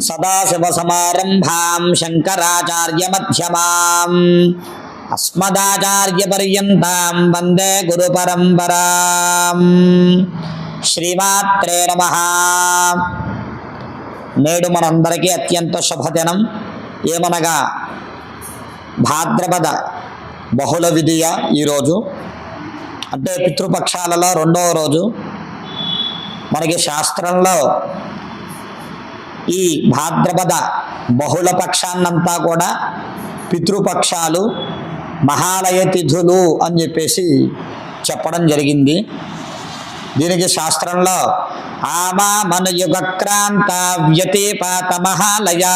సదాశివసమారంభాం శంకరాచార్యమధ్యమాం అస్మదాచార్యపర్యంతాం వందే గురుపరంపరాం. శ్రీమాత్రే నమః. నేడు మనందరికీ అత్యంత శుభదినం. ఏమనగా భాద్రపద బహుళ విధియ ఈరోజు, అంటే పితృపక్షాలలో రెండవ రోజు. మనకి శాస్త్రంలో ఈ భాద్రపద బహుళ పక్షాన్నంతా కూడా పితృపక్షాలు, మహాలయ తిథులు అని చెప్పేసి చెప్పడం జరిగింది. దీనికి శాస్త్రంలో ఆమామనుయుగక్రాంత వ్యతిపాత మహాలయా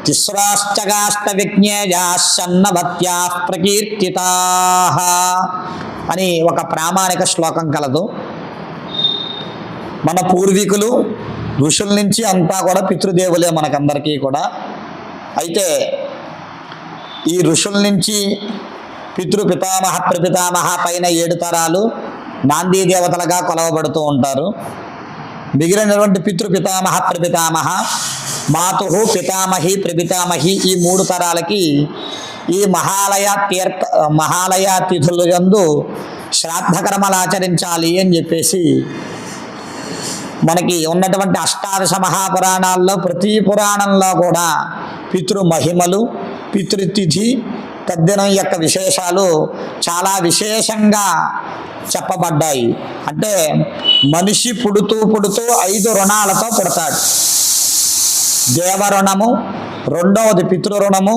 తిస్రాశ్చగాష్ట విజ్ఞేయా సన్నవత్యా ప్రకీర్తితా అని ఒక ప్రామాణిక శ్లోకం కలదు. మన పూర్వీకులు ఋషుల నుంచి అంతా కూడా పితృదేవులే మనకందరికీ కూడా. అయితే ఈ ఋషుల నుంచి పితృపితామహ ప్రపితామహ పైన 7 తరాలు నాందీ దేవతలుగా కొలవబడుతూ ఉంటారు. మిగిలినటువంటి పితృపితామహ ప్రపితామహ, మాతు, పితామహి, ప్రపితామహి ఈ 3 తరాలకి ఈ మహాలయ తిథుల యందు శ్రాద్ధ కర్మలు ఆచరించాలి అని చెప్పేసి మనకి ఉన్నటువంటి అష్టాదశ మహాపురాణాల్లో ప్రతి పురాణంలో కూడా పితృమహిమలు, పితృతిథి, తద్దినం యొక్క విశేషాలు చాలా విశేషంగా చెప్పబడ్డాయి. అంటే మనిషి పుడుతూ 5 రుణాలతో పుడతాడు. దేవరుణము, రెండవది పితృరుణము,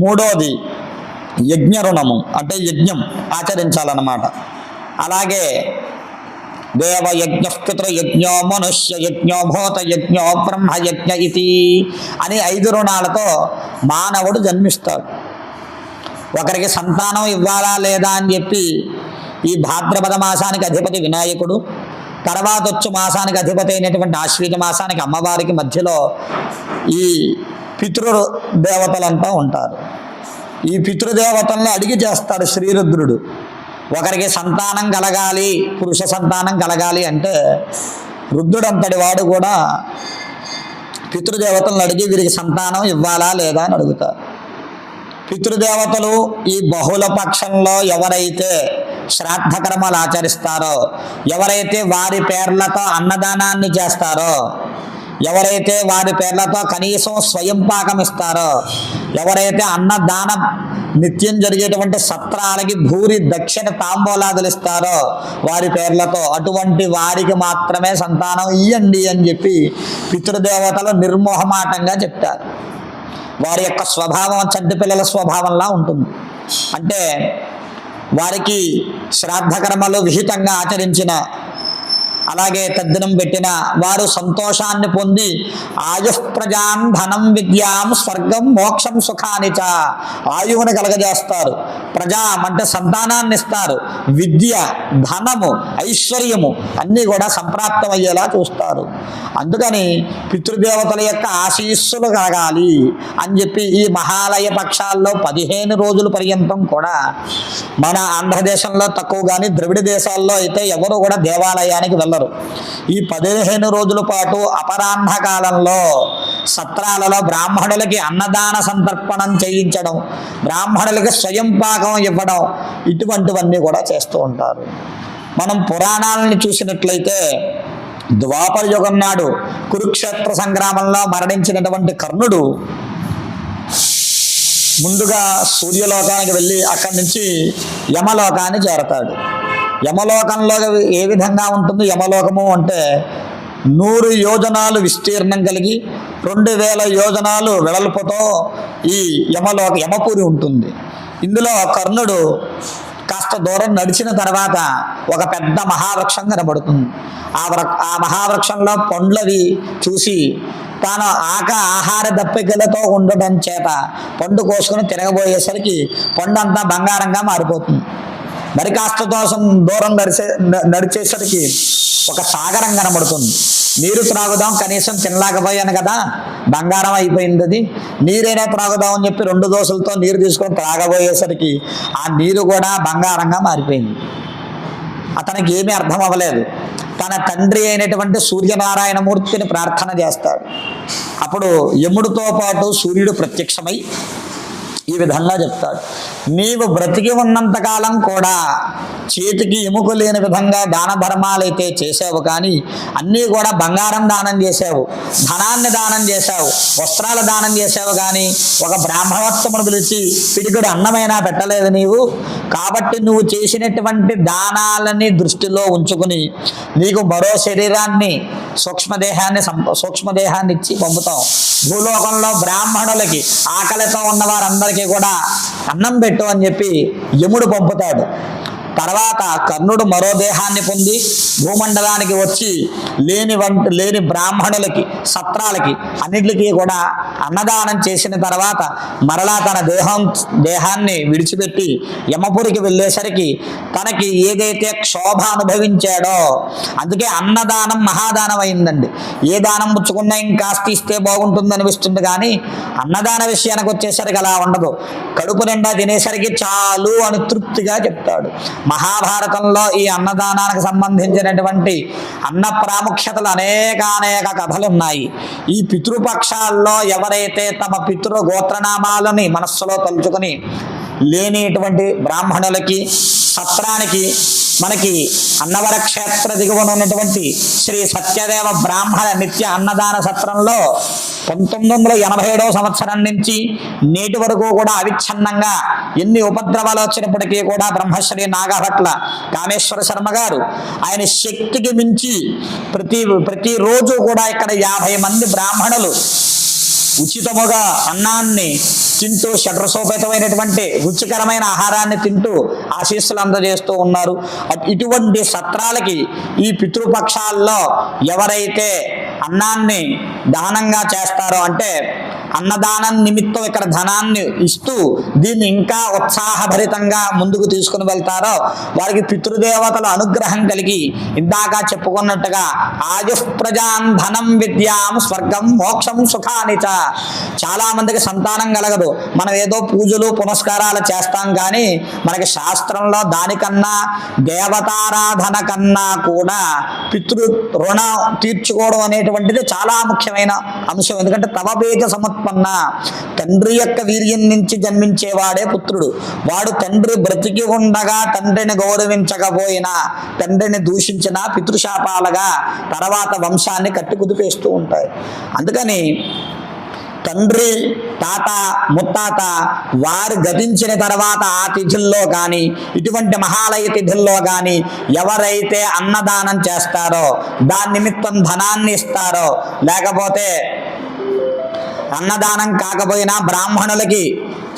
మూడవది యజ్ఞ రుణము, అంటే యజ్ఞం ఆచరించాలన్నమాట. అలాగే దేవయజ్ఞ, పితృయజ్ఞో, మనుష్య యజ్ఞో, భూత యజ్ఞో, బ్రహ్మయజ్ఞ ఇది అని 5 రుణాలతో మానవుడు జన్మిస్తాడు. ఒకరికి సంతానం ఇవ్వాలా లేదా అని చెప్పి ఈ భాద్రపద మాసానికి అధిపతి వినాయకుడు, తర్వాత వచ్చి మాసానికి అధిపతి అయినటువంటి ఆశ్వీజ మాసానికి అమ్మవారికి మధ్యలో ఈ పితృదేవతలంతా ఉంటారు. ఈ పితృదేవతలను అడిగి చేస్తాడు శ్రీరుద్రుడు. ఒకరికి సంతానం కలగాలి, పురుష సంతానం కలగాలి అంటే రుద్రుడంతటి వాడు కూడా పితృదేవతలను అడిగి వీరికి సంతానం ఇవ్వాలా లేదా అని అడుగుతారు. పితృదేవతలు ఈ బహుళ పక్షంలో ఎవరైతే శ్రాద్ధ కర్మలు ఆచరిస్తారో, ఎవరైతే వారి పేర్లతో అన్నదానాన్ని చేస్తారో, ఎవరైతే వారి పేర్లతో కనీసం స్వయం పాకం ఇస్తారో, ఎవరైతే అన్నదానం నిత్యం జరిగేటువంటి సత్రాలకి భూరి దక్షిణ తాంబూలాదులు ఇస్తారో వారి పేర్లతో, అటువంటి వారికి మాత్రమే సంతానం ఇయ్యండి అని చెప్పి పితృదేవతలు నిర్మోహమాటంగా చెప్తారు. వారి యొక్క స్వభావం చంటి పిల్లల స్వభావంలా ఉంటుంది. అంటే వారికి శ్రాద్ధ కర్మలు విహితంగా ఆచరించిన, అలాగే తద్దినం పెట్టిన వారు సంతోషాన్ని పొంది ఆయుః ప్రజాన్ ధనం విద్యాం స్వర్గం మోక్షం సుఖాని చ ఆయువుని కలగజేస్తారు. ప్రజాం అంటే సంతానాన్ని ఇస్తారు, విద్య, ధనము, ఐశ్వర్యము అన్నీ కూడా సంప్రాప్తమయ్యేలా చూస్తారు. అందుకని పితృదేవతల యొక్క ఆశీస్సులు కలగాలి అని చెప్పి ఈ మహాలయ పక్షాల్లో 15 రోజుల పర్యంతం కూడా మన ఆంధ్రదేశంలో తక్కువ, కానీ ద్రవిడ దేశాల్లో అయితే ఎవరు కూడా దేవాలయానికి వెళ్ళరు. ఈ 15 రోజుల పాటు అపరాహ్న కాలంలో సత్రాలలో బ్రాహ్మణులకి అన్నదాన సంతర్పణం చేయించడం, బ్రాహ్మణులకి స్వయం పాకం ఇవ్వడం, ఇటువంటివన్నీ కూడా చేస్తూ ఉంటారు. మనం పురాణాలని చూసినట్లయితే ద్వాపర యుగం నాడు కురుక్షేత్ర సంగ్రామంలో మరణించినటువంటి కర్ణుడు ముందుగా సూర్యలోకానికి వెళ్ళి అక్కడి నుంచి యమలోకాన్ని చేరతాడు. యమలోకంలో ఏ విధంగా ఉంటుంది యమలోకము అంటే 100 యోజనాలు విస్తీర్ణం కలిగి 2000 యోజనాలు వెడల్పుతో ఈ యమపురి ఉంటుంది. ఇందులో కర్ణుడు కాస్త దూరం నడిచిన తర్వాత ఒక పెద్ద మహావృక్షం కనబడుతుంది. ఆ మహావృక్షంలో పండ్లవి చూసి తాను ఆహార దప్పికలతో ఉండటం చేత పండు కోసుకుని తిరగబోయేసరికి పండు అంతా బంగారంగా మారిపోతుంది. మరి కాస్త దూరం నడిచేసరికి ఒక సాగరం కనబడుతుంది. నీరు త్రాగుదాం, కనీసం తినలేకపోయాను కదా, బంగారం అయిపోయింది, అది నీరైనా త్రాగుదాం అని చెప్పి 2 దోసలతో నీరు తీసుకొని త్రాగబోయేసరికి ఆ నీరు కూడా బంగారంగా మారిపోయింది. అతనికి ఏమీ అర్థం అవ్వలేదు. తన తండ్రి అయినటువంటి సూర్యనారాయణమూర్తిని ప్రార్థన చేస్తాడు. అప్పుడు యముడితో పాటు సూర్యుడు ప్రత్యక్షమై ఈ విధంగా చెప్తాడు, నీవు బ్రతికి ఉన్నంతకాలం కూడా చేతికి ఎముక లేని విధంగా దాన ధర్మాలైతే చేసావు, కానీ అన్నీ కూడా బంగారం దానం చేసావు, ధనాన్ని దానం చేశావు, వస్త్రాల దానం చేసావు, కానీ ఒక బ్రాహ్మణోత్తమును పిలిచి పిడిగుడు అన్నమైనా పెట్టలేదు నీవు. కాబట్టి నువ్వు చేసినటువంటి దానాలని దృష్టిలో ఉంచుకుని నీకు మరో శరీరాన్ని సూక్ష్మదేహాన్ని ఇచ్చి పంపుతాం. భూలోకంలో బ్రాహ్మణులకి ఆకలితో ఉన్న వారందరికీ కూడా అన్నం పెట్టు అని చెప్పి యముడు పంపుతాడు. తర్వాత కర్ణుడు మరో దేహాన్ని పొంది భూమండలానికి వచ్చి లేని బ్రాహ్మణులకి, సత్రాలకి అన్నిటికీ కూడా అన్నదానం చేసిన తర్వాత మరలా తన దేహాన్ని విడిచిపెట్టి యమపురికి వెళ్ళేసరికి తనకి ఏదైతే క్షోభ అనుభవించాడో, అందుకే అన్నదానం మహాదానం అయిందండి. ఏ దానం పుచ్చుకున్నా ఇంకాస్త ఇస్తే బాగుంటుంది అనిపిస్తుంది, కానీ అన్నదాన విషయానికి వచ్చేసరికి అలా ఉండదు. కడుపు నిండా తినేసరికి చాలు అని తృప్తిగా చెప్తాడు. మహాభారతంలో ఈ అన్నదానానికి సంబంధించినటువంటి అన్న ప్రాముఖ్యతలు అనేక కథలు ఉన్నాయి. ఈ పితృపక్షాల్లో ఎవరైతే తమ పితృ గోత్రనామాలని మనస్సులో తలుచుకొని లేనిటువంటి బ్రాహ్మణులకి, సత్రానికి, మనకి అన్నవర క్షేత్ర దిగువన ఉన్నటువంటి శ్రీ సత్యదేవ బ్రాహ్మణ నిత్య అన్నదాన సత్రంలో 1987వ సంవత్సరం నుంచి నేటి వరకు కూడా అవిచ్ఛిన్నంగా ఎన్ని ఉపద్రవాలు వచ్చినప్పటికీ కూడా బ్రహ్మశ్రీ నాగభట్ల కామేశ్వర శర్మ గారు ఆయన శక్తికి మించి ప్రతిరోజు కూడా ఇక్కడ 50 మంది బ్రాహ్మణులు ఉచితముగా అన్నాన్ని తింటూ షడ్రసోపేతమైనటువంటి రుచికరమైన ఆహారాన్ని తింటూ ఆశీస్సులు అందజేస్తూ ఉన్నారు. ఇటువంటి సత్రాలకి ఈ పితృపక్షాల్లో ఎవరైతే అన్నాన్ని దానంగా చేస్తారో, అంటే అన్నదానం నిమిత్తం ఇక్కడ ధనాన్ని ఇస్తూ దీన్ని ఇంకా ఉత్సాహభరితంగా ముందుకు తీసుకుని వెళ్తారో వారికి పితృదేవతల అనుగ్రహం కలిగి ఇందాక చెప్పుకున్నట్టుగా ఆయుఃప్రజాన్ ధనం విద్యాం స్వర్గం మోక్షం సుఖానిచ. చాలా మందికి సంతానం కలగదు. మనం ఏదో పూజలు పునస్కారాలు చేస్తాం, కానీ మనకి శాస్త్రంలో దానికన్నా దేవతారాధన కన్నా కూడా పితృ రుణ తీర్చుకోవడం అనేటువంటిది చాలా ముఖ్యమైన అంశం. ఎందుకంటే తవ బీజ సముత్పన్న, తండ్రి యొక్క వీర్యం నుంచి జన్మించేవాడే పుత్రుడు. వాడు తండ్రి బ్రతికి ఉండగా తండ్రిని గౌరవించకపోయినా, తండ్రిని దూషించినా పితృశాపాలుగా తర్వాత వంశాన్ని కట్టుకుదిపేస్తూ ఉంటాయి. అందుకని తండ్రి, తాత, ముత్తాత వారు గతించిన తర్వాత ఆ తిథుల్లో కానీ, ఇటువంటి మహాలయ తిథుల్లో కానీ ఎవరైతే అన్నదానం చేస్తారో, దాని నిమిత్తం ధనాన్ని ఇస్తారో, లేకపోతే అన్నదానం కాకపోయినా బ్రాహ్మణులకి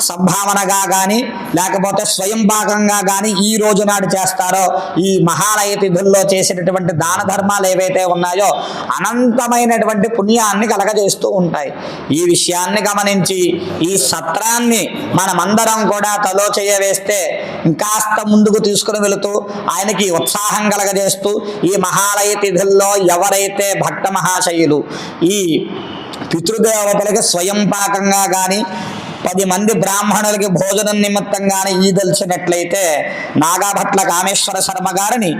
సంభావనగా కానీ లేకపోతే స్వయం భాగంగా కానీ ఈ రోజు నాడు చేస్తారో, ఈ మహాలయ తిథుల్లో చేసినటువంటి దాన ధర్మాలు ఏవైతే ఉన్నాయో అనంతమైనటువంటి పుణ్యాన్ని కలగజేస్తూ ఉంటాయి. ఈ విషయాన్ని గమనించి ఈ సత్రాన్ని మనమందరం కూడా తలో చేయవేస్తే ఇంకాస్త ముందుకు తీసుకుని వెళుతూ ఆయనకి ఉత్సాహం కలగజేస్తూ ఈ మహాలయ తిథుల్లో ఎవరైతే భక్త మహాశయులు ఈ పితృదేవతలకి స్వయం పాకంగా కానీ 10 మంది బ్రాహ్మణులకి భోజనం నిమిత్తంగానే ఈదల్చినట్లయితే నాగభట్ల కామేశ్వర శర్మ గారిని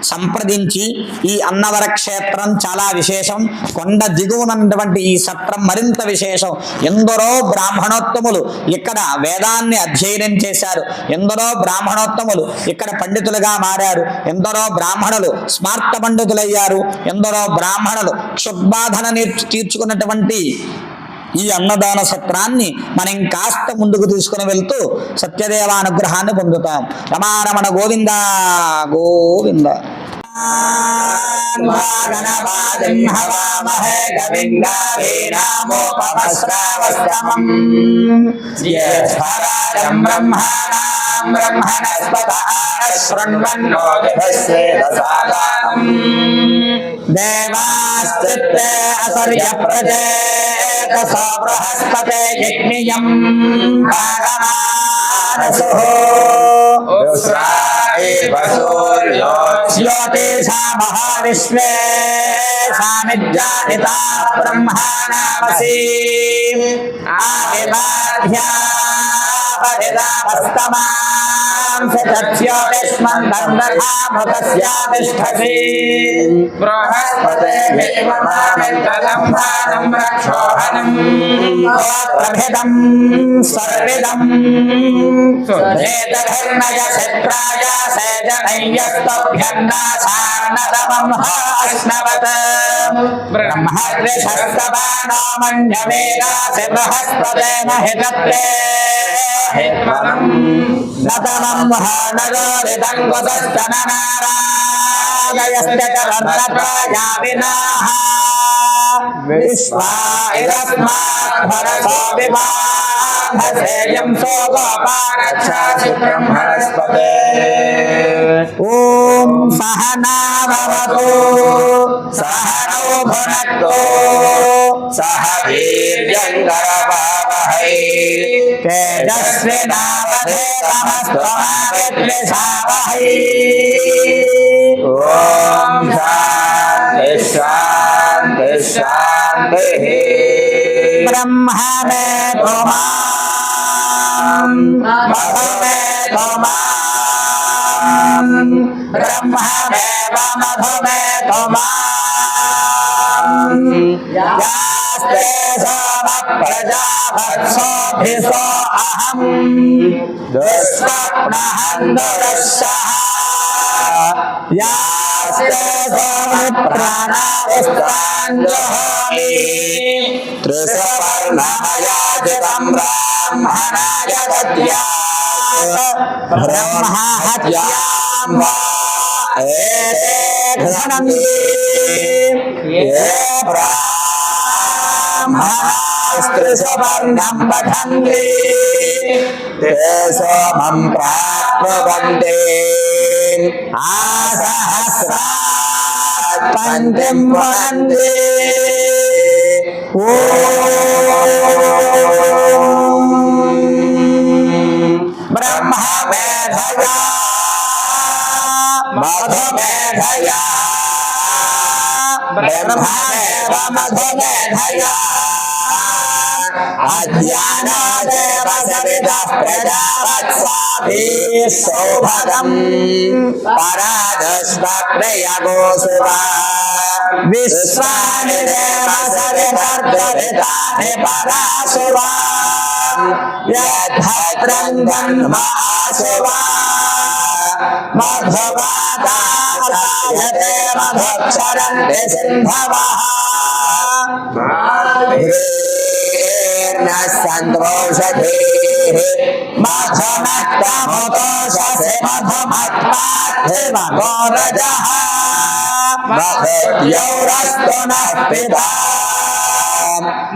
సంప్రదించి ఈ అన్నవర క్షేత్రం చాలా విశేషం, కొండ దిగువనటువంటి ఈ సత్రం మరింత విశేషం. ఎందరో బ్రాహ్మణోత్తములు ఇక్కడ వేదాన్ని అధ్యయనం చేశారు, ఎందరో బ్రాహ్మణోత్తములు ఇక్కడ పండితులుగా మారారు, ఎందరో బ్రాహ్మణులు స్మార్త పండితులయ్యారు, ఎందరో బ్రాహ్మణులు క్షుద్బాధన తీర్చుకున్నటువంటి ఈ అన్నదాన సత్రాన్ని మనం కాస్త ముందుకు తీసుకుని వెళ్తూ సత్యదేవానుగ్రహాన్ని పొందుతాం. రమారమణ గోవింద గోవింద. దేవాస్తిత్తే అసర్య ప్రజే బృహస్పతే యజ్ఞయం మహావిశ్వే సామిజ్జానితా బ్రహ్మాణామసి ఆవిర్భాధ్యాపరిదాస్తమాం ధామాంసి తస్యోతిష్మంతం తథా మృతస్యాతిష్ఠసి బృహస్పతే విమతామిత్తదంభానం రక్షోహనం ప్రభిదం సర్విదం సుధేతధర్మయ శత్రాయ సేజనయ్యస్తభ్యన్నాసాన్నతమం హాస్నవత బ్రహ్మర్షస్తవానో మన్యవేదాసి బృహస్పతేన హితత్రే నతమం హానగోరితం కుతశ్చన నారాయణస్య చరన్నత్రయా వినాః విశ్వా ఇదస్మాత్ భరతో వివాధసేయం సోగోపారక్షాసి బ్రహ్మణస్పతే ఓం సహనావతు సహనౌ భునక్తు సహ వీర్యంకరవావహై తేజస్వినావధేతమస్తమావిద్విషావహై ఓం శాంతి శాంతి శాంతి బ్రహ్మమే తుమాం మధుమే తుమాం బ్రహ్మమేవ మధుమే తుమాం యాస్తే సోమ ప్రజాభక్షోభిసో అహం దుస్వప్నహందురస్సః యాస్తే సోమి ప్రాణావస్థాంజోమి త్రిసవర్ణమయాజితం బ్రాహ్మణాయ దద్యాత్ బ్రహ్మహత్యాం వా ఏతే ఘ్నन्ति ये ब्राह्मणास्त्रिसवर्णं पठन्ति ते सोमं प्राप्नुवन्ति आसहस्रात् पञ्चम पुनन्ति ब्रह्ममेधया मधुमेधया ब्रह्ममेव मधुमेधया अज्ञानादेव सवितः प्रजावत्साभिः सौभगम् परादस्वप्नयगोऽसुवा विश्वानि देव सवितर्दरितानि परासुवा यद्भद्रं जन्मासुवा मधुवातायते मधुक्षरन्ति सिन्धवः न सन्तोषधेः मधुमत्तमुतोषसे मधुमत्पार्थिवगोरजः मधुद्यौरस्तु नः पिता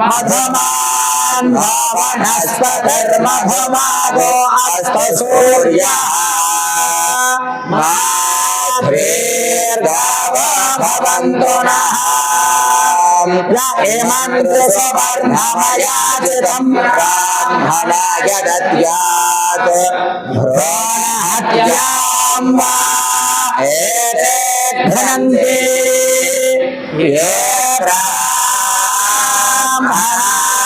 मधुमान् वनस्पतिर्मधुमागो अस्तु सूर्यः माध्वीर्गावो भवन्तु नः य इमन्त्रिसवर्णमयाजितं ब्राह्मणाय दद्यात् भ्रूणहत्यां वा एते घ्नन्ति ये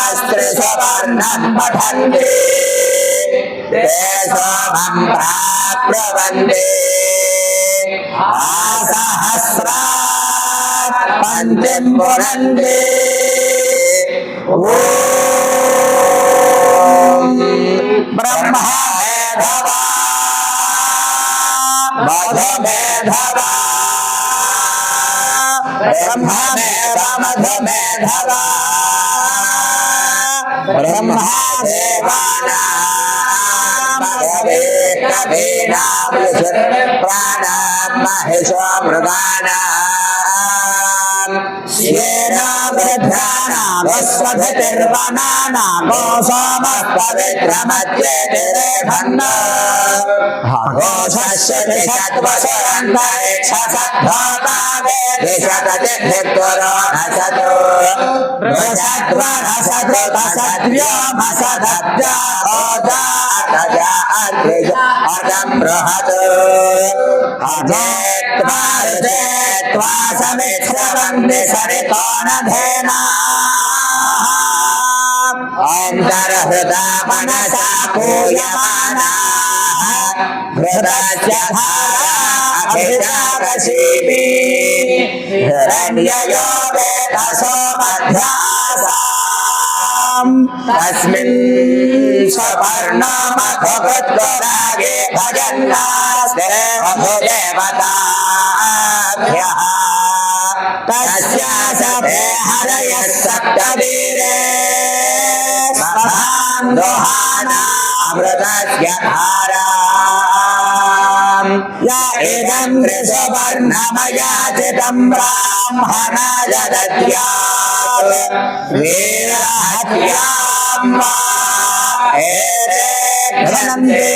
ब्राह्मणास्त्रिसवर्णं पठन्ति ते सोमं प्राप्नुवन्ति आसहस्रात् पञ्चम पुनन्ति ॐ ब्रह्ममेधवा मधुमेधवा ब्रह्ममेव मधुमेधवा ब्रह्मदेवानां कवीनां प्राणां महेशो मृगाणां येन वृद्धानां वस्वधिर्वनानां गोसोमपवित्रमध्येतिरे भन्न घोषस्य दिशततिर्भिर्गुरो नसतो अदं बृहत् अजेत्वा समिच्छन्ति सरितो नधेना अन्तर्हृदा मनसा पूयमानाः अमृतस्य धारा अभिजातसीमि हिरण्ययो वेदसो मध्यासाम् तस्मिन् स्वपर्णमधुकृत्वरागे भजन्नास्ते मधुदेवताभ्यः तस्यासते हरयः सप्तवीरे स्वधान्दोहाना अमृतस्य धाराम् या इदं ऋषवर्णमयाचितं ब्राह्मणाय दद्यात् वीरहत्यां वा एते घ्नन्ति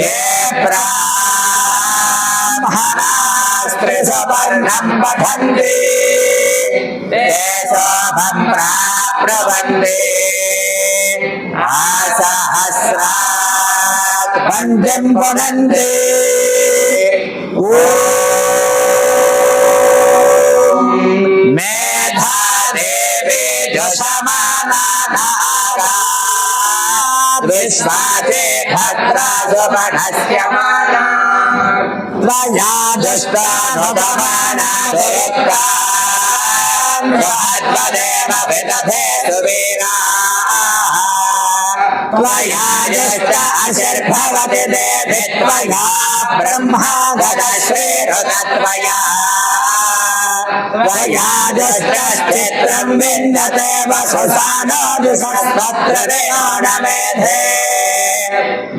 ये ब्राह्मणास्त्रिसवर्णं पठन्ति ते शोभं प्राप्नुवन्ति आसहस्रात् पञ्चम पुनन्ति ॐ मेधा देवी जुषमानानागात् विश्वाचे भद्रासुपणस्य माना त्वया दुष्टानुगमाना दुरुक्तान् महत्वदेव विदधे सुवीराः त्वया जुष्ट अशिर्भवति देवि त्वया ब्रह्मा गदश्रीरुतत्वया त्वया जुष्टश्चित्रं विन्दते वसुसानो जुषस्तत्र देवोणमेधे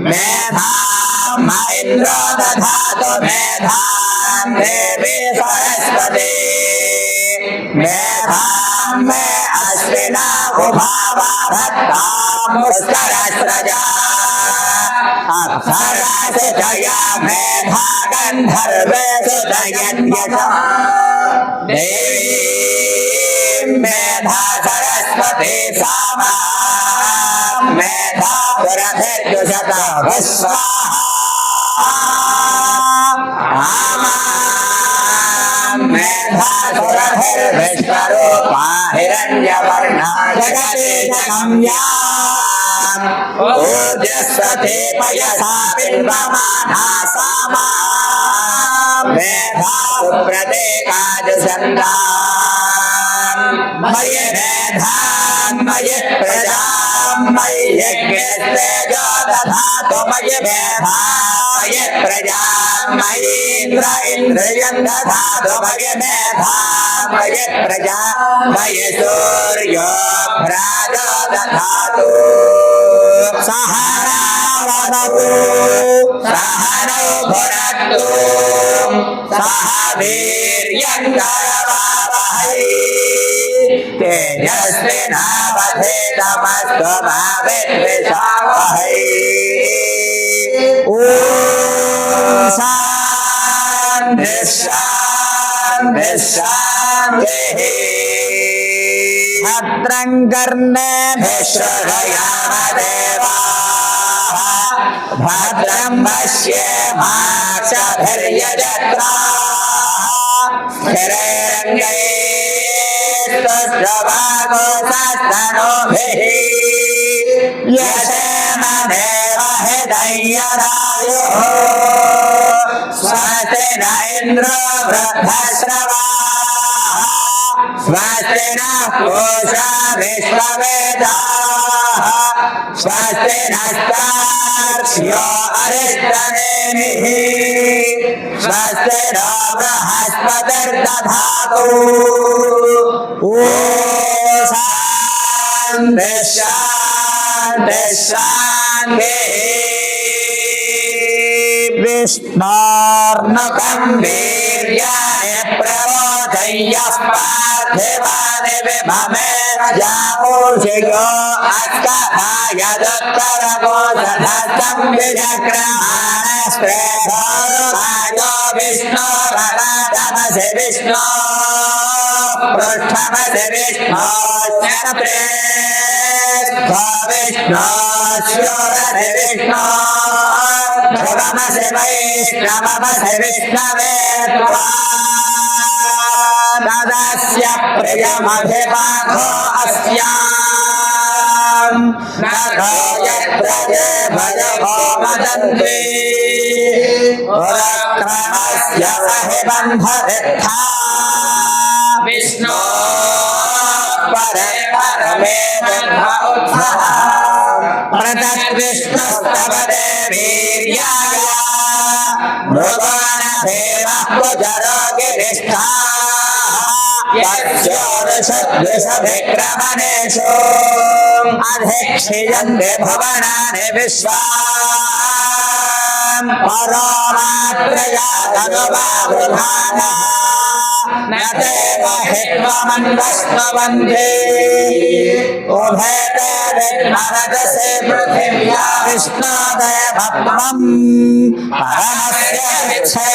मेधां म इन्द्रो दधातु मेधां देवी सरस्वती मेधां मे अश्विना उभावा भक्तां पुष्करस्रजा अप्सरासु जया मेधा गन्धर्वेषु जयन्यशा देवी मेधा सरस्वती सामा मेधा पुरभिर्जुषता स्वाहा मेधा सुरभिर्विश्वरूपा हिरण्यवर्णा जगति जगम्या ऊर्जस्वते पयसा बिम्बमाना सामा मेधा सुप्रतीकाजुषन्दान् मयि मेधान् मयि प्रजां मयि यज्ञस्तेजो दधातु मयि मेधा मयि प्रजां मयि इन्द्रियं दधातु मयि मेधा मयि प्रजा मयि सूर्यो भ्राजो दधातु सहना वदतु सहनौ भुनक्तु सह वीर्यङ्करवावहै तेजस्विनावधीतमस्तु मा विद्विषावहै ॐ शान्ति शान्ति शान्तिः भद्रं कर्णेभिः शृणुयाम देवाः भद्रं पश्येमाक्षभिर्यजत्राः स्थिरैरङ्गैस्तुष्ट्रभागोस्तनोभिः यशेम देवहितैर्यदायुः स्वस्ति न इन्द्रो वृद्धश्रवाः स्वस्ति नः पूषा विश्ववेदाः स्वस्ति नस्तार्क्ष्यो अरिष्टनेमिः स्वस्ति नो बृहस्पतिर्दधातु ॐ शान्ति शान्ति शान्तिः विष्णोर्नुकं वीर्याणि प्रबोधय्यः पार्थिवानि विभमे जामूषिको अस्कभायदुत्तरकोशधस्तं विचक्रमाणस्त्रेधोरुभायो विष्णोरनादमसि विष्णो पृष्ठमसि विष्णोश्चप्रेष्ठो विष्णोश्योरसि विष्णो ध्रुवमसि वैष्णवमसि विष्णवे तदस्य प्रियमधिपाठो अस्याम् नखो यत्र ते भजभो वदन्ति पुरक्रमस्य सहिबन्धरित्था विष्णु परे परमे उत्थः प्रतद्विष्णुस्तव देवीर्याय मृगानभेमः पुजरोगिरिष्ठाः यस्योरुषद्विषभिक्रमणेषु अधिक्षियन्ते भुवनानि विश्वाम् परो मात्रया तनुवावृधानः न ते महित्वमन्वस्त्ववन्ते उभेते विद्मरजसे पृथिव्या विष्णोदयभक्त्वम् परमस्य विच्छे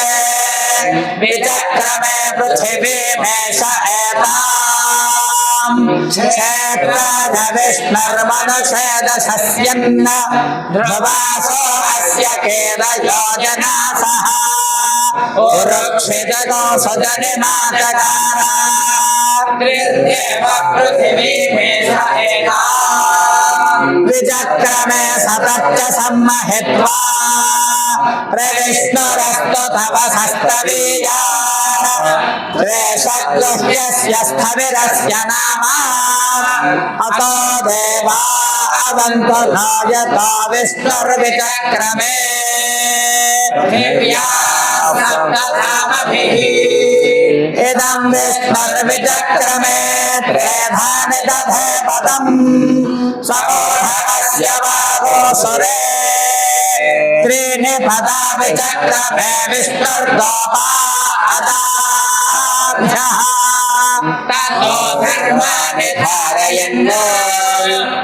विचक्रमे पृथिवीमेष एताम् क्षेत्राद विष्णुर्मनुषेदशस्यन्न ध्रुवासो अस्य केदयोजनासः उरुक्षितगो सुजनिमाचकारा त्रिदेव पृथिवीमेष एताम् विचक्रमे सतच्च सम्महित्वा प्रविष्णुरस्तु तव सस्तवीया त्वेषगुह्यस्य स्थविरस्य नाम अतो देवा अवन्तु नायतो विष्णुर्विचक्रमे पृथिव्या सप्तधामभिः इदं विष्णुर्विचक्रमे त्रेधानि दधे पदम् स्वोढवस्य वागोसुरे त्रीणि पदा विचक्रमे विष्णुर्गोपादाभ्यः ततो धर्माणि धारयन्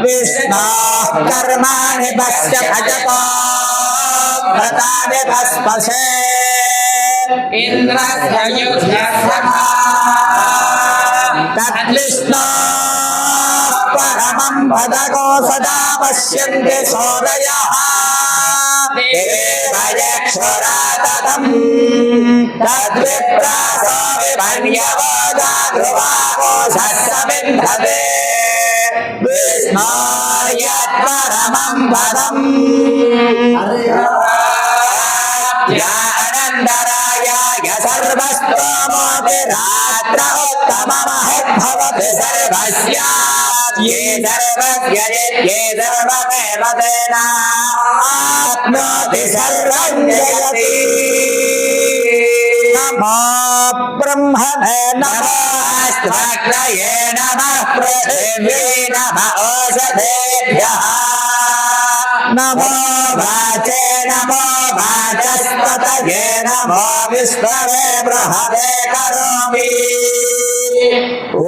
विष्णोः कर्माणि पश्य भजतो व्रतानि भस्मसे इन्द्रस्य युध्यसभा तद्विष्णोः परमं भजगो सदा पश्यन्ति सोदयः देवयक्षुराततम् तद्विप्रासो विपर्यवोजा ध्रुवाकोशस्य विन्धते विष्णोर्यत्परमं पदम् ज्ञानन्दरायाय सर्वस्तोमोतिरात्र उत्तममहद्भवति सर्वस्यात् ये सर्वज्ञ ये सर्वमेव तेनाप्नोति सर्वं जयति नमो ब्रह्मणे नमस्त्वग्नये नमः पृथिव्यै नमः ओषधेभ्यः नमो वाचे नमो वाचस्पतये नमो विष्णवे बृहदे करोमि ॐ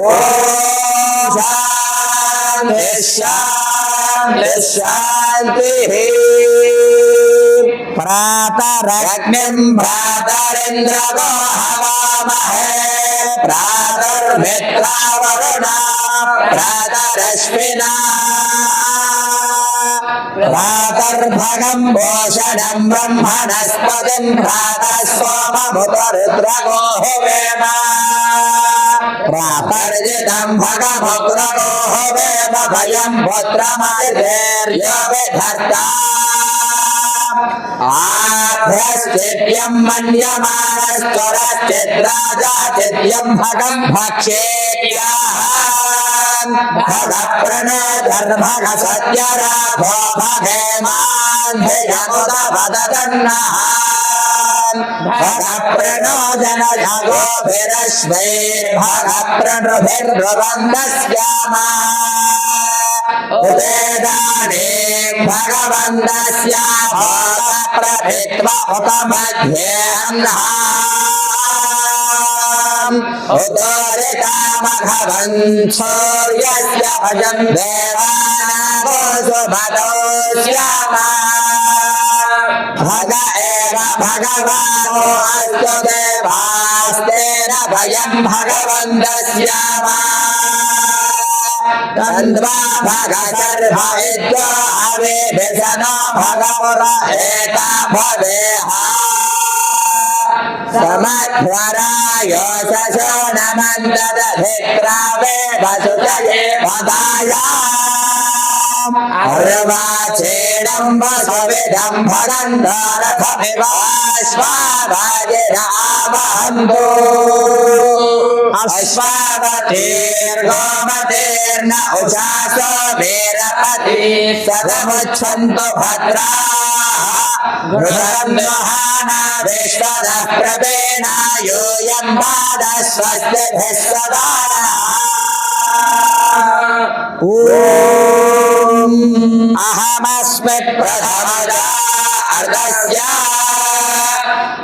शान्ति शान्ति शान्तिः प्रातरग्निं भ्रातरिन्द्रगो हवामहे प्रातर्मित्रावरुणा प्रातरश्विना प्रातर्भगं भूषणं ब्रह्मणस्पतिं प्रातः सोममुपरुद्रगो हुवेम प्रातर्जितं भगमुग्रगो हुवेम भयं पुत्रमर्धैर्यो विधत्ता आभ्यश्चित्यं मन्यमानश्चरश्चिद्राजाचित्यं भगं भक्षेत्याः भगप्रणो धर्मः सत्यराघो भगेमान्धिजमुदभदन्नः भगप्रणो जनजगोभिरश्वैर्भगप्रणुभिर्भुवन्दस्यामा उदेदाने भगवन्दस्य भोगप्रभित्वा उपमध्येऽह्नः उदोरितामघवन् सूर्यस्य भजन् देवानागोषु भदोष्यामा भग एव भगवानो अस्तु देवास्तेन भयं भगवन्दस्यामा तन्द्वा भगतर्भविद्यो हविभिषणो भगवुर एता भवेहा समध्वरायो शशोणमन्ददधिक्रावे वसुचये भदाया అర్వాచేడం వసువిధం భగంధరథమివాశ్వారాజరావహంతో అశ్వావతీర్గోమతీర్న ఉచాసో వీరపతి సదముచ్ఛంతు భద్రా గృహన్వహానా విశ్వదః ప్రభేణ యూయం పాదస్వస్తిభిः సదా ఓం అహమస్మి ప్రథమదా అర్ధస్య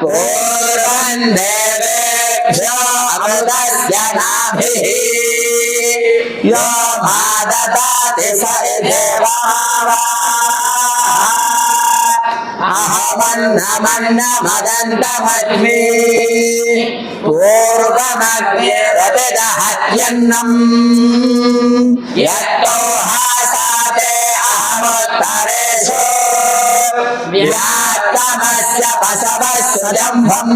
పూర్వం దేవేభ్యో అమృతస్య నాభిః యో మా దదాతి స దేవాః అహమన్నమన్నమదంతమస్మి పూర్వమగ్నిరభిదహత్యన్నం యత్తో హాసాతే అహముత్తరేషు వ్యాత్తమస్య పశవస్సుజంభం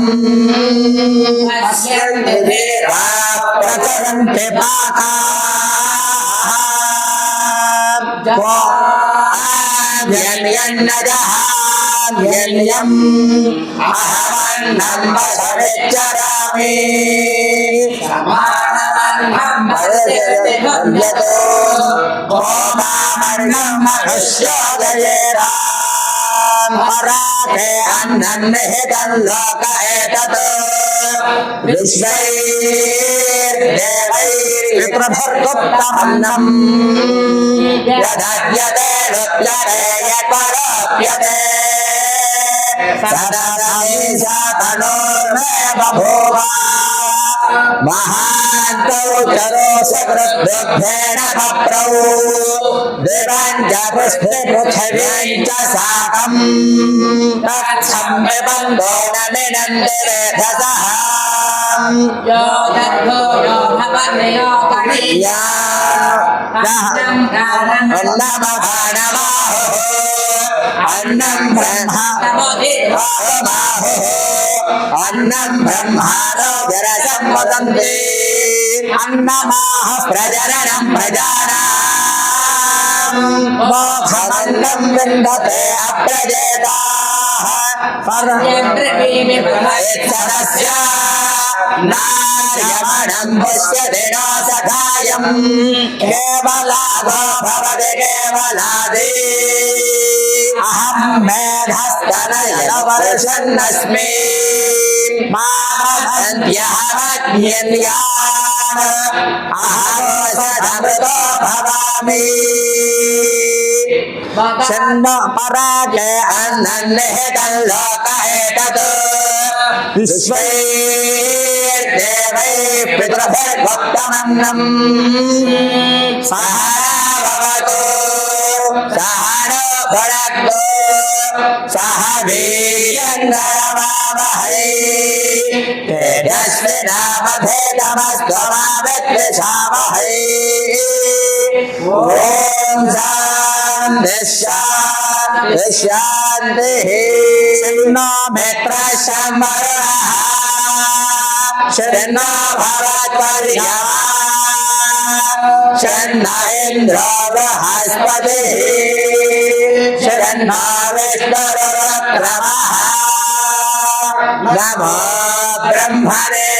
పశ్యంతి వీరా ప్రచరంతి పాకాన్యన్యజహాన్యన్యం అహమన్నం వసవిచ్చరామి సమానమన్నం వదతిర్దిగమ్యతో గోమామన్నం మనుష్యోదయేరాం పరాతే అన్నం నిహితం లోక ఏతత్ విశ్వైర్దేవైర్విప్రభర్గుప్తమన్నం యదద్యతే రుప్యతే సదరమేషాతనోర్మే బభూవ మహాంతౌ చరోసకృద్భేణ భప్రౌ దివం చ పృథివీం చ సాకం తత్సం విబంధో న నినంది వేధసః यो दत्तो यो भवन्यो कणीया अन्नं अन्नमभाणमाहुः अन्नं ब्रह्मणोदिर्भावमाहुः अन्नं ब्रह्माणो जरसं वदन्ति अन्नमाह प्रजननं प्रजानां मोक्षमन्नं विन्दते अप्रजेताः यद्रवीमि परमेत्सरस्य नार्यमणं पश्यति न सखायं केवलादो भवति केवलादि अहं मेधस्तनयनवर्षन्नस्मि मामहन्त्यहमज्ञन्यान् अहमोषधमृतो भवामि शन्न परागे अन्नन्निहितं लोक एतत् विश्वैर्देवैः पितृभिर्भक्तमन्नं सहनावतु सहनो भुनक्तु सह वीर्यङ्करवावहै तेजस्विनावधेतमस्तु मा विद्विषावहै ॐ शान्तिः शान्तिः शन्नो मित्रः शर्मणः शन्नो भवत्पर्यमा शन्नो इन्द्रो बृहस्पतिः शन्नो विष्णुरुक्रमः नमो ब्रह्मणे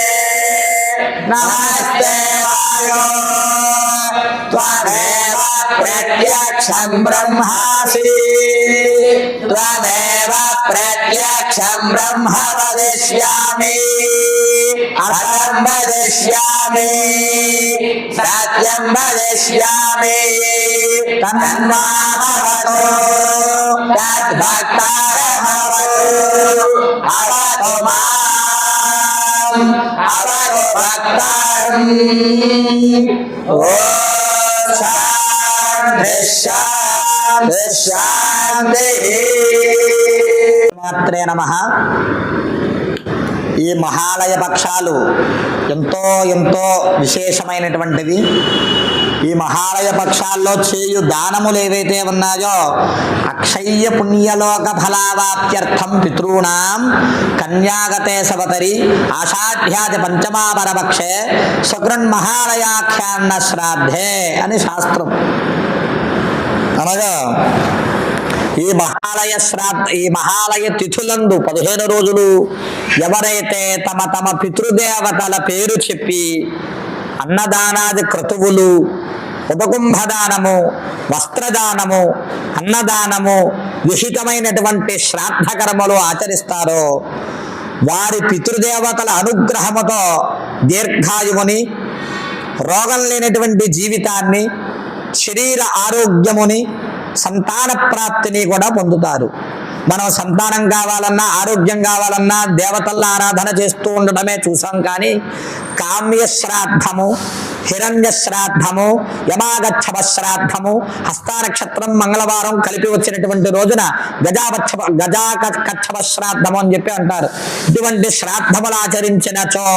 नमस्ते वायो त्वमेव प्रत्यक्षं ब्रह्मासि त्वमेव प्रत्यक्षं ब्रह्म वदिष्यामि अहं वदिष्यामि सत्यं वदिष्यामि तन्मामवतु तद्भक्तारमवतु अवतु माम् अवतु भक्तारम् ॐ మాత్రే నమః. ఈ మహాలయ పక్షాలు ఎంతో ఎంతో విశేషమైనటువంటివి. ఈ మహాలయ పక్షాల్లో చేయు దానములు ఏవైతే ఉన్నాయో అక్షయ్య పుణ్యలోక ఫలావాప్త్యర్థం పితॄణాం కన్యాగతే సవతరి ఆషాఢ్యాది పంచమాపరపక్షే సుగృన్మహాలయాఖ్యాన్న శ్రాద్ధే అని శాస్త్రం. అనగా ఈ మహాలయ తిథులందు 15 రోజులు ఎవరైతే తమ తమ పితృదేవతల పేరు చెప్పి అన్నదానాది క్రతువులు, ఉపకుంభదానము, వస్త్రదానము, అన్నదానము, విహితమైనటువంటి శ్రాద్ధ కర్మలు ఆచరిస్తారో వారి పితృదేవతల అనుగ్రహముతో దీర్ఘాయువుని, రోగం లేనటువంటి జీవితాన్ని, శరీర ఆరోగ్యముని, సంతాన ప్రాప్తిని కూడా పొందుతారు. మనం సంతానం కావాలన్నా, ఆరోగ్యం కావాలన్నా దేవతల ఆరాధన చేస్తూ ఉండడమే చూసాం. కానీ కామ్య శ్రాద్ధము, హిరణ్య శ్రాద్ధము, యమాగచ్చభ శ్రాద్ధము, హస్త నక్షత్రం మంగళవారం కలిపి వచ్చినటువంటి రోజున గజాకచ్చభ శ్రాద్ధము అని చెప్పి అంటారు. ఇటువంటి శ్రాద్ధములు ఆచరించినచో,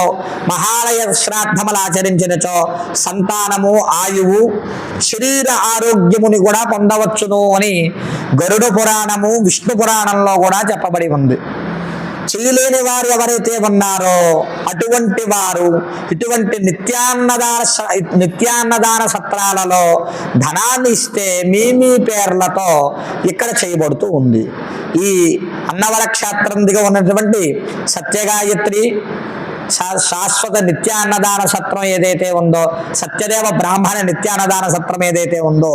మహాలయ శ్రాద్ధములు ఆచరించినచో సంతానము, ఆయువు, శరీర ఆరోగ్యముని కూడా పొందవచ్చును అని గరుడ పురాణము, విష్ణు పురాణంలో కూడా చెప్పబడి ఉంది. చేయలేని వారు ఎవరైతే ఉన్నారో అటువంటి వారు ఇటువంటి నిత్యాన్నదాన సత్రాలలో ధనాన్ని ఇస్తే మీ పేర్లతో ఇక్కడ చేయబడుతూ ఉంది. ఈ అన్నవర క్షేత్రం దిగ ఉన్నటువంటి సత్యగాయత్రి శాశ్వత నిత్యాన్నదాన సత్రం ఏదైతే ఉందో, సత్యదేవ బ్రాహ్మణ నిత్యాన్నదాన సత్రం ఏదైతే ఉందో,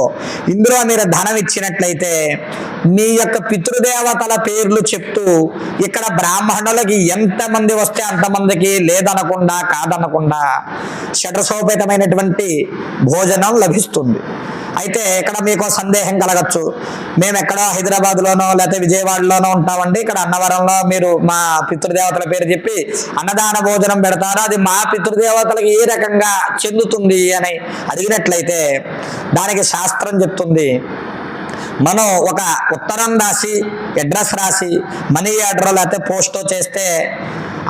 ఇందులో మీరు ధనం ఇచ్చినట్లయితే మీ యొక్క పితృదేవతల పేర్లు చెప్తూ ఇక్కడ బ్రాహ్మణులకి ఎంతమంది వస్తే అంతమందికి లేదనకుండా కాదనకుండా షడ్రసోపేతమైనటువంటి భోజనం లభిస్తుంది. అయితే ఇక్కడ మీకు సందేహం కలగచ్చు, మేము ఎక్కడో హైదరాబాద్లోనో లేకపోతే విజయవాడలోనో ఉంటామండి, ఇక్కడ అన్నవరంలో మీరు మా పితృదేవతల పేరు చెప్పి అన్నదాన భోజనం పెడతారు, అది మా పితృదేవతలకు ఏ రకంగా చెందుతుంది అని అడిగినట్లయితే దానికి శాస్త్రం చెప్తుంది. మనం ఒక ఉత్తరం రాసి, అడ్రస్ రాసి, మనీ ఆర్డర్ లేకపోతే పోస్టో చేస్తే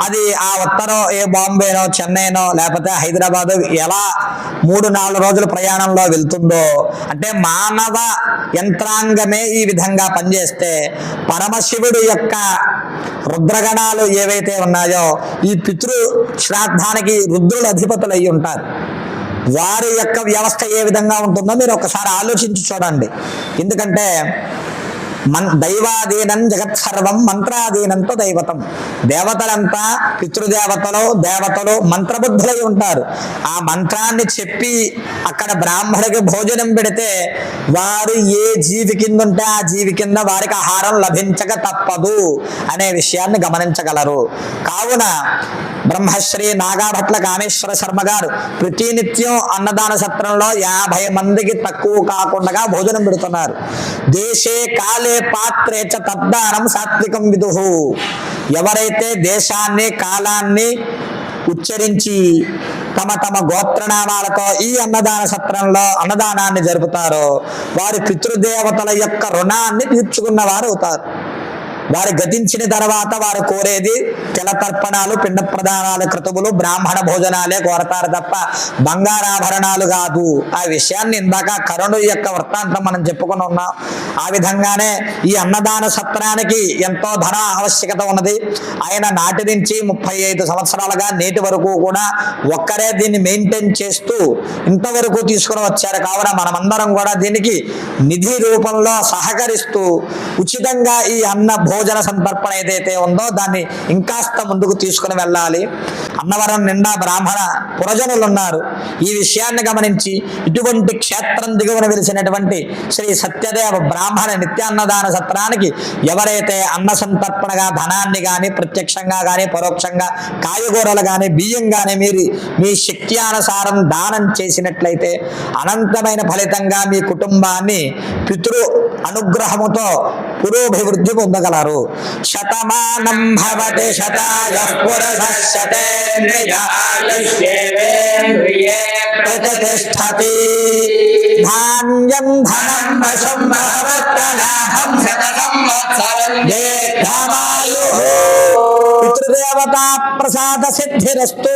అది ఆ ఉత్తరం ఏ బాంబేనో, చెన్నైనో లేకపోతే హైదరాబాద్ ఎలా 3-4 రోజుల ప్రయాణంలో వెళ్తుందో, అంటే మానవ యంత్రాంగమే ఈ విధంగా పనిచేస్తే పరమశివుడు యొక్క రుద్రగణాలు ఏవైతే ఉన్నాయో ఈ పితృ శ్రాద్ధానికి రుద్రుల అధిపతులు అయి ఉంటారు. వారి యొక్క వ్యవస్థ ఏ విధంగా ఉంటుందో మీరు ఒకసారి ఆలోచించి చూడండి. ఎందుకంటే దైవాధీనం జగత్ సర్వం మంత్రాధీనంతో దైవతం. దేవతలంతా దేవతలు మంత్రబుద్ధులై ఉంటారు. ఆ మంత్రాన్ని చెప్పి అక్కడ బ్రాహ్మడికి భోజనం పెడితే వారు ఏ జీవి కింద ఉంటే ఆ జీవి కింద వారికి ఆహారం లభించక తప్పదు అనే విషయాన్ని గమనించగలరు. కావున బ్రహ్మశ్రీ నాగాభట్ల కామేశ్వర శర్మ గారు ప్రతినిత్యం అన్నదాన సత్రంలో 50 మందికి తక్కువ కాకుండా భోజనం పెడుతున్నారు. దేశే కాలే పాత్రే చ తద్దానం సాత్వికం విదుహు. ఎవరైతే దేశాన్ని, కాలాన్ని ఉచ్చరించి తమ తమ గోత్రనామాలతో ఈ అన్నదాన సత్రంలో అన్నదానాన్ని జరుపుతారో వారి పితృదేవతల యొక్క రుణాన్ని తీర్చుకున్న వారు అవుతారు. వారు గతించిన తర్వాత వారు కోరేది తిలతర్పణాలు, పిండ ప్రదానాలు, క్రతువులు, బ్రాహ్మణ భోజనాలే కోరతారు తప్ప బంగారాభరణాలు కాదు. ఆ విషయాన్ని ఇందాక కరుణుడి యొక్క వృత్తాంతం మనం చెప్పుకుని ఉన్నాం. ఆ విధంగానే ఈ అన్నదాన సత్రానికి ఎంతో ధన ఆవశ్యకత ఉన్నది. ఆయన నాటి నుంచి 35 సంవత్సరాలుగా నేటి వరకు కూడా ఒక్కరే దీన్ని మెయింటైన్ చేస్తూ ఇంతవరకు తీసుకుని వచ్చారు. కావున మనమందరం కూడా దీనికి నిధి రూపంలో సహకరిస్తూ ఉచితంగా ఈ అన్న భోజన సంతర్పణ ఏదైతే ఉందో దాన్ని ఇంకాస్త ముందుకు తీసుకుని వెళ్ళాలి. అన్నవరం నిండా బ్రాహ్మణ పురజనులు ఉన్నారు. ఈ విషయాన్ని గమనించి ఇటువంటి క్షేత్రం దిగువన వెలిసినటువంటి శ్రీ సత్యదేవ బ్రాహ్మణ నిత్యాన్నదాన సత్రానికి ఎవరైతే అన్న సంతర్పణగా ధనాన్ని కానీ, ప్రత్యక్షంగా కానీ, పరోక్షంగా కాయగూరలు కానీ, బియ్యం కానీ మీరు మీ శక్త్యానుసారం దానం చేసినట్లయితే అనంతమైన ఫలితంగా మీ కుటుంబాన్ని పితృ అనుగ్రహముతో పురోభివృద్ధి పొందగలరు. శతమానం భవతి శతాయః పురుషః శతేంద్రియ ఆయుష్యేవేంద్రియే ప్రతిష్ఠతి. ధాన్యం ధనం వశం భవత్ప్రలాభం శతసంవత్సరం దీర్ఘమాయుః. పితృదేవతా ప్రసాద సిద్ధిరస్తు.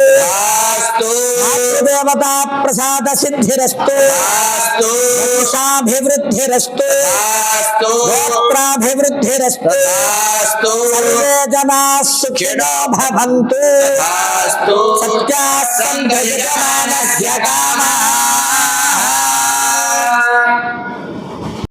మాతృదేవతా ప్రసాద సిద్ధిరస్తు. వంశాభివృద్ధిరస్తు. గోత్రాభివృద్ధిరస్తు. సర్వే జనాః సుఖినో భవంతు. సత్యాః సంతు యజమానస్య కామాః.